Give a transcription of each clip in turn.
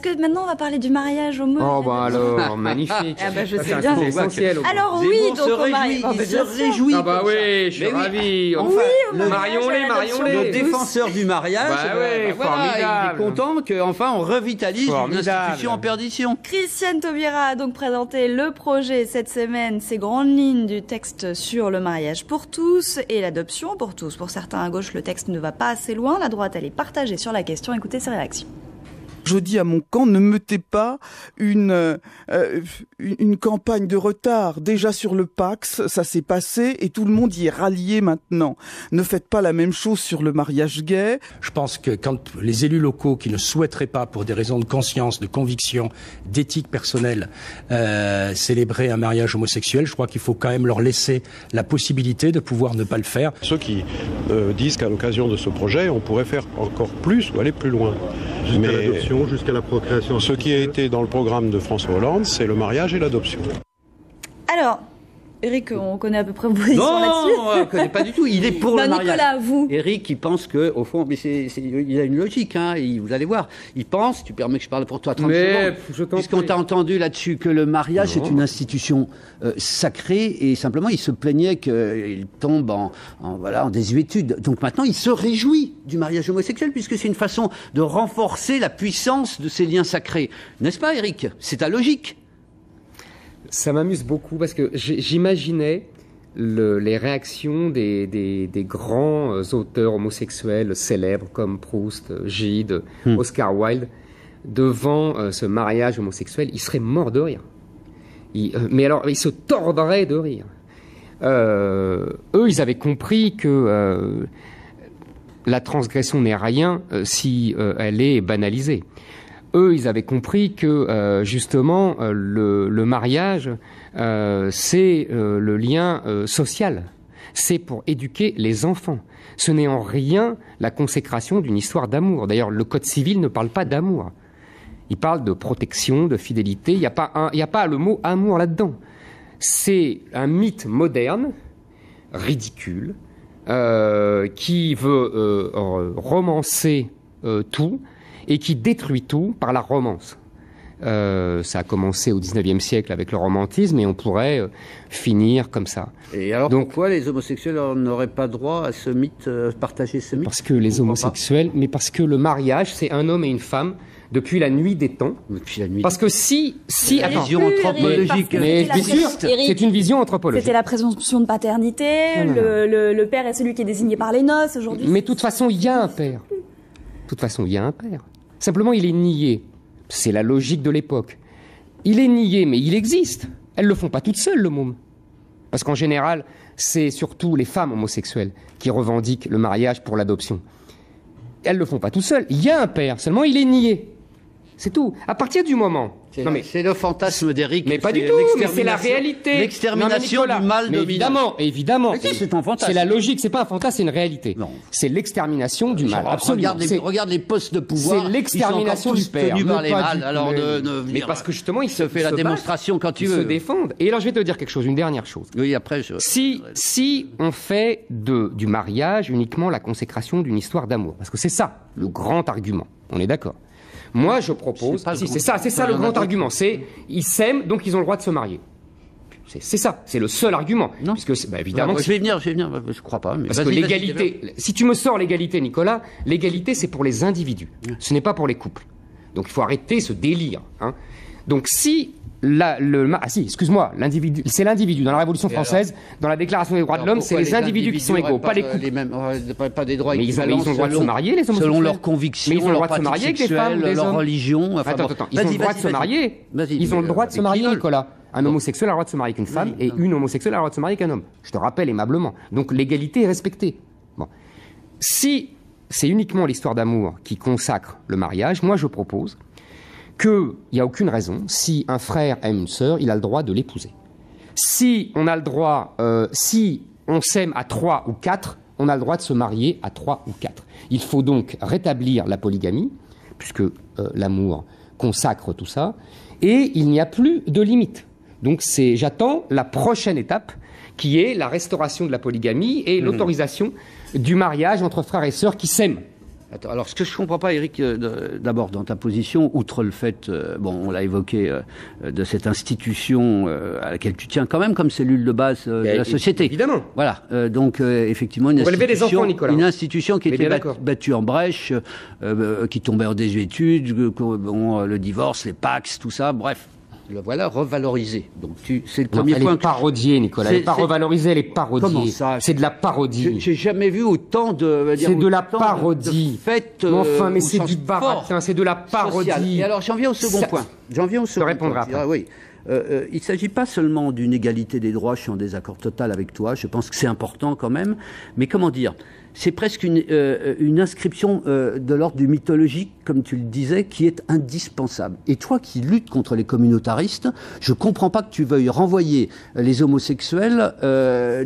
parce que maintenant on va parler du mariage homo. Oh bah alors, magnifique. Ah bah je sais C'est bien. essentiel. Alors oui, donc il se réjouit. Ah bah oui, je suis Mais oui. ravi. Enfin, Marions-les. le défenseur du mariage, Bah ouais, voilà, formidable. il est content qu'enfin on revitalise une Formidable. institution en perdition. Christiane Taubira a donc présenté le projet cette semaine, ces grandes lignes du texte sur le mariage pour tous et l'adoption pour tous. Pour certains à gauche, le texte ne va pas assez loin. La droite, elle est partagée sur la question. Écoutez ses réactions. Je dis à mon camp, ne mettez pas une campagne de retard. Déjà sur le Pacs, ça s'est passé et tout le monde y est rallié maintenant. Ne faites pas la même chose sur le mariage gay. Je pense que quand les élus locaux qui ne souhaiteraient pas, pour des raisons de conscience, de conviction, d'éthique personnelle, célébrer un mariage homosexuel, je crois qu'il faut quand même leur laisser la possibilité de pouvoir ne pas le faire. Ceux qui disent qu'à l'occasion de ce projet, on pourrait faire encore plus ou aller plus loin. Jusqu'à l'adoption, jusqu'à la procréation. Ce qui a été dans le programme de François Hollande, c'est le mariage et l'adoption. Alors, Eric, on connaît à peu près vos positions là-dessus. Non, on ne connaît pas du tout. Il est pour le mariage. Nicolas, vous. Eric, il pense que, au fond, mais il a une logique, hein, et vous allez voir. Il pense, tu permets que je parle pour toi 30 secondes, puisqu'on t'a entendu là-dessus que le mariage est une institution sacrée, et simplement il se plaignait qu'il tombe en désuétude. Donc maintenant, il se réjouit du mariage homosexuel, puisque c'est une façon de renforcer la puissance de ces liens sacrés. N'est-ce pas, Eric? C'est ta logique. Ça m'amuse beaucoup parce que j'imaginais les réactions des grands auteurs homosexuels célèbres comme Proust, Gide, Oscar Wilde devant ce mariage homosexuel. Ils seraient morts de rire. Mais alors, ils se tordraient de rire. Eux, ils avaient compris que la transgression n'est rien si elle est banalisée. Eux, ils avaient compris que justement le mariage, c'est le lien social. C'est pour éduquer les enfants. Ce n'est en rien la consécration d'une histoire d'amour. D'ailleurs, le Code civil ne parle pas d'amour. Il parle de protection, de fidélité. Il n'y a pas le mot amour là-dedans. C'est un mythe moderne, ridicule, qui veut romancer tout, et qui détruit tout par la romance. Ça a commencé au XIXe siècle avec le romantisme et on pourrait finir comme ça. Et alors pourquoi les homosexuels n'auraient pas droit à ce mythe, partager ce mythe? Parce que les homosexuels, mais parce que le mariage, c'est un homme et une femme depuis la nuit des temps. Depuis la nuit. Parce que si attends, vision anthropologique, mais bien sûr, c'est une vision anthropologique. C'était la présomption de paternité, le père est celui qui est désigné par les noces aujourd'hui. Mais de toute façon, il y a un père. De toute façon, il y a un père. Simplement, il est nié. C'est la logique de l'époque. Il est nié, mais il existe. Elles le font pas toutes seules, le môme. Parce qu'en général, c'est surtout les femmes homosexuelles qui revendiquent le mariage pour l'adoption. Elles le font pas toutes seules. Il y a un père, seulement il est nié. C'est tout. À partir du moment... C'est le fantasme d'Éric. Mais pas du tout, mais c'est la réalité. L'extermination du mal dominant. Évidemment. C'est un fantasme. C'est la logique, c'est pas un fantasme, c'est une réalité. C'est l'extermination du mal. Absolument. Regarde les postes de pouvoir. C'est l'extermination du père. Tenus par les mâles. Alors mais parce que justement, ils se fait la démonstration quand tu veux. Ils se défendent. Et alors, je vais te dire quelque chose, une dernière chose. Oui, après. Si on fait du mariage uniquement la consécration d'une histoire d'amour, parce que c'est ça le grand argument. On est d'accord. Moi, je propose... C'est ça le grand argument. C'est ils s'aiment, donc ils ont le droit de se marier. C'est ça, c'est le seul argument. Non. Puisque, évidemment... je vais venir, je crois pas. Mais parce que l'égalité... Si tu me sors l'égalité, Nicolas, l'égalité, c'est pour les individus. Ce n'est pas pour les couples. Donc il faut arrêter ce délire. Hein. Donc si... excuse-moi, l'individu, c'est l'individu. Dans la Révolution française, dans la Déclaration des droits de l'homme, c'est les individus qui sont égaux, pas les couples. Pas des droits mais ils ont le droit de se marier, les homosexuels. Selon leurs convictions, mais ils ont le droit de se marier avec les femmes, leur religion. Attends, ils ont le droit de se marier. Ils ont le droit de se marier, Nicolas. Un homosexuel a le droit de se marier avec une femme et une homosexuelle a le droit de se marier avec un homme. Je te rappelle aimablement. Donc l'égalité est respectée. Bon. Si c'est uniquement l'histoire d'amour qui consacre le mariage, moi je propose qu'il n'y a aucune raison, si un frère aime une sœur, il a le droit de l'épouser. Si on a le droit, si on s'aime à 3 ou 4, on a le droit de se marier à 3 ou 4. Il faut donc rétablir la polygamie, puisque l'amour consacre tout ça, et il n'y a plus de limite. Donc j'attends la prochaine étape, qui est la restauration de la polygamie et l'autorisation du mariage entre frères et sœurs qui s'aiment. Attends, alors, ce que je comprends pas, Éric, d'abord, dans ta position, outre le fait, on l'a évoqué, de cette institution à laquelle tu tiens quand même comme cellule de base de la société. Évidemment. Voilà. Donc, effectivement, une institution qui était battue en brèche, qui tombait en désuétude, le divorce, les Pacs, tout ça, bref. Le voilà revalorisé. Donc c'est le premier point. Elle est parodiée, Nicolas. Elle n'est pas revalorisée, elle est parodiée. Comment ça? C'est de la parodie. J'ai jamais vu autant de. C'est de la parodie. Enfin, mais c'est du baratin, c'est de la parodie. Social. Et alors j'en viens au second point. J'en viens au second point. Je répondrai après. Oui. Il ne s'agit pas seulement d'une égalité des droits, je suis en désaccord total avec toi, je pense que c'est important quand même, mais comment dire, c'est presque une inscription de l'ordre du mythologique, comme tu le disais, qui est indispensable. Et toi qui luttes contre les communautaristes, je ne comprends pas que tu veuilles renvoyer les homosexuels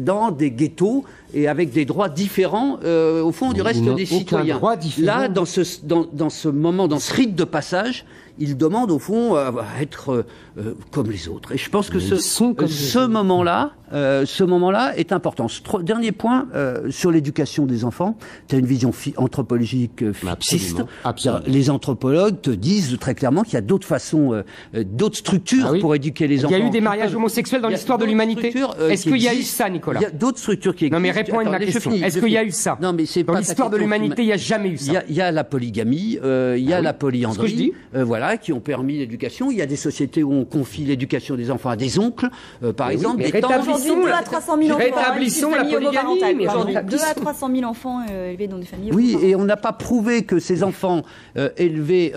dans des ghettos et avec des droits différents, au fond, du reste des citoyens. Là, dans ce moment, dans ce rite de passage, ils demandent au fond à être comme les autres. Et je pense que ce moment-là est important. Dernier point sur l'éducation des enfants. Tu as une vision anthropologique fixiste. Absolument. Les anthropologues te disent très clairement qu'il y a d'autres façons, d'autres structures pour éduquer les enfants. Il y a eu des mariages homosexuels dans l'histoire de l'humanité. Est-ce qu'il y a eu ça, Nicolas? Il y a d'autres structures qui existent. Non, mais réponds à ma question. Est-ce qu'il y a eu ça? Non, mais c'est dans l'histoire de l'humanité, il n'y a jamais eu ça. Il y a la polygamie, il y a la polyandrie. Ce que je dis. Voilà, qui ont permis l'éducation. Il y a des sociétés où on confie l'éducation des enfants à des oncles, par exemple. Des aujourd'hui 2 à 300 000 enfants. Rétablissons la polygamie. 2 à 300 000 enfants élevés dans des familles. Oui, et on n'a pas prouvé que ces enfants élevés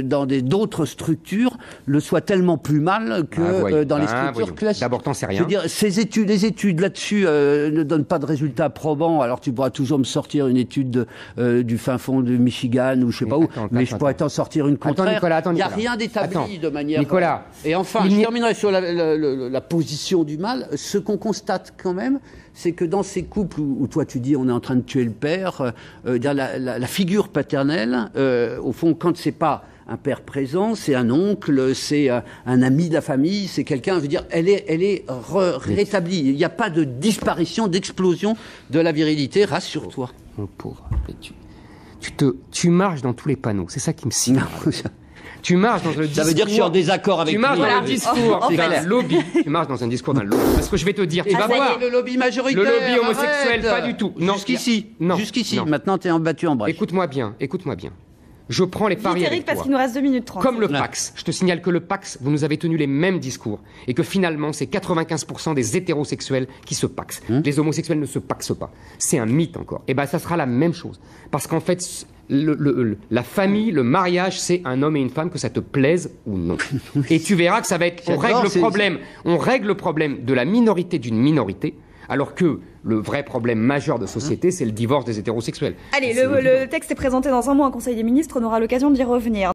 dans d'autres structures le soient tellement plus mal que dans les structures classiques. D'abord, t'en sais rien. Je veux dire, les études là-dessus ne donnent pas de résultats probants. Alors tu pourras toujours me sortir une étude du fin fond de Michigan ou je sais pas où, mais je pourrais t'en sortir une contraire. Il n'y a rien d'établi de manière. Nicolas. Et enfin, je terminerai sur la position du mal. Ce qu'on constate quand même, c'est que dans ces couples où toi tu dis on est en train de tuer le père, la figure paternelle, au fond, quand c'est pas un père présent, c'est un oncle, c'est un ami de la famille, c'est quelqu'un, je veux dire, elle est rétablie. Il n'y a pas de disparition, d'explosion de la virilité, rassure-toi. Mon pauvre, tu marches dans tous les panneaux, c'est ça qui me signe. Tu marches dans le discours. Ça veut dire que je suis en désaccord avec toi. Tu marches dans le discours d'un lobby. Tu marches dans un discours d'un lobby. Parce que je vais te dire, tu vas voir. Le lobby majoritaire. Le lobby homosexuel, pas du tout. Non, jusqu'ici. Non. Jusqu'ici. Maintenant, tu es battu en brèche. Écoute-moi bien. Je prends les paris avec toi. Parce qu'il nous reste 2 minutes 30. Comme le Pax. Je te signale que le Pax, vous nous avez tenu les mêmes discours. Et que finalement, c'est 95% des hétérosexuels qui se paxent. Les homosexuels ne se paxent pas. C'est un mythe encore. Et ben, ça sera la même chose. Parce qu'en fait, la famille, le mariage, c'est un homme et une femme, que ça te plaise ou non. Et tu verras que ça va être... On règle le problème de la minorité d'une minorité, alors que le vrai problème majeur de société, c'est le divorce des hétérosexuels. Allez, le texte est présenté dans un mois en Conseil des ministres, on aura l'occasion d'y revenir.